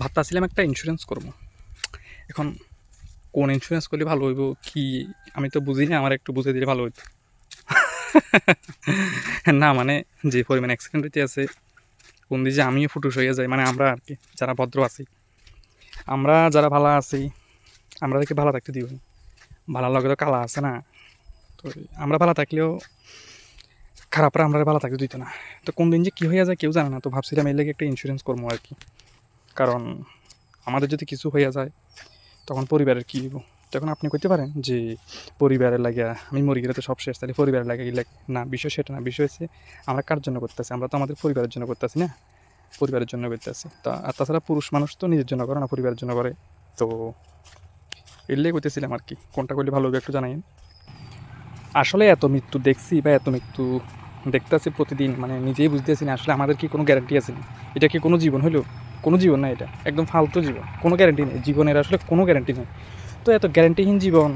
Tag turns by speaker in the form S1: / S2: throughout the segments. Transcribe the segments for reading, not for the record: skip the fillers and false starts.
S1: ভাবতাছিলাম একটা ইন্স্যুরেন্স করবো। এখন কোন ইন্স্যুরেন্স করলে ভালো হইব কি আমি তো বুঝি না, আমার একটু বুঝে দিলে ভালো হইতো। না মানে যে পরিমাণ অ্যাক্সিডেন্ট হইতে আছে, কোন দিকে আমিও ফুটুস হয়ে যাই, মানে আমরা আর কি যারা ভদ্র আছি, আমরা যারা ভালো আছি, আমরা দেখি ভালো থাকতে দিব। ভালো লগে তো কালা আছে না, তো আমরা ভালো থাকলেও খারাপরা আমরা ভালো থাকতে দিত না। তো কোন দিন যে কী হয়ে যায় কেউ জানে না, তো ভাবছিলাম এর লেগে একটা ইন্স্যুরেন্স করবো আর কি। কারণ আমাদের যদি কিছু হইয়া যায় তখন পরিবারের কী হইব। তখন আপনি কইতে পারেন যে পরিবারের লাগিয়া আমি মরি গেলে তো সব শেষ, তাহলে পরিবারের লাগে গেলে না, বিষয় সেটা না। বিষয় হচ্ছে আমরা কার জন্য করতেছি, আমরা তো আমাদের পরিবারের জন্য করতেছি না, পরিবারের জন্য করতেছি। তা আর তাছাড়া পুরুষ মানুষ তো নিজের জন্য করে না, পরিবারের জন্য করে। তো এর লেগে করতেছিলাম আর কি, কোনটা করলে ভালো হবে একটু জানাইন। আসলে এত মৃত্যু দেখছি বা এত মৃত্যু দেখতেছি প্রতিদিন, মানে নিজেই বুঝতেছি না আসলে আমাদের কি কোনো গ্যারান্টি আছে না। এটা কি কোনো জীবন হলো? কোনো জীবন না, এটা একদম ফালতু জীবন, কোনো গ্যারান্টি নেই জীবনের, আসলে কোনো গ্যারান্টি নেই। তো এত গ্যারান্টিহীন জীবন,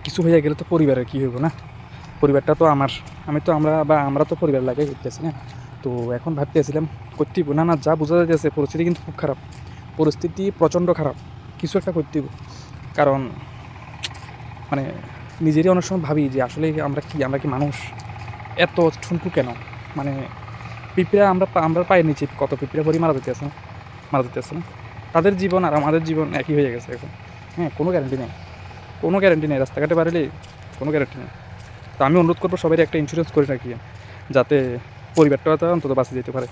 S1: কিছু হয়ে গেলে তো পরিবারের কী হইব না? পরিবারটা তো আমার, আমি তো আমরা তো পরিবার লাগে করতেছি না। তো এখন ভাবতেছিলাম করতেইব না, না যা বোঝা যাইতেছে পরিস্থিতি কিন্তু খুব খারাপ, পরিস্থিতি প্রচণ্ড খারাপ, কিছু একটা করতেইব। কারণ মানে নিজেরই অনেক সময় ভাবি যে আসলে আমরা কি মানুষ এত ঠুনকু কেন? মানে পিঁপড়া, আমরা পায়ের নিচে কত পিঁপড়া পরি মারা যেতেছে না। তাদের জীবন আর আমাদের জীবন একই হয়ে গেছে এখন। হ্যাঁ, কোনো গ্যারান্টি নেই, কোনো গ্যারান্টি নেই, রাস্তাঘাটে বাড়লে কোনো গ্যারান্টি নেই। তো আমি অনুরোধ করবো সবাই একটা ইন্স্যুরেন্স করে রাখি, যাতে পরিবারটা অন্তত বাঁচে যেতে পারে।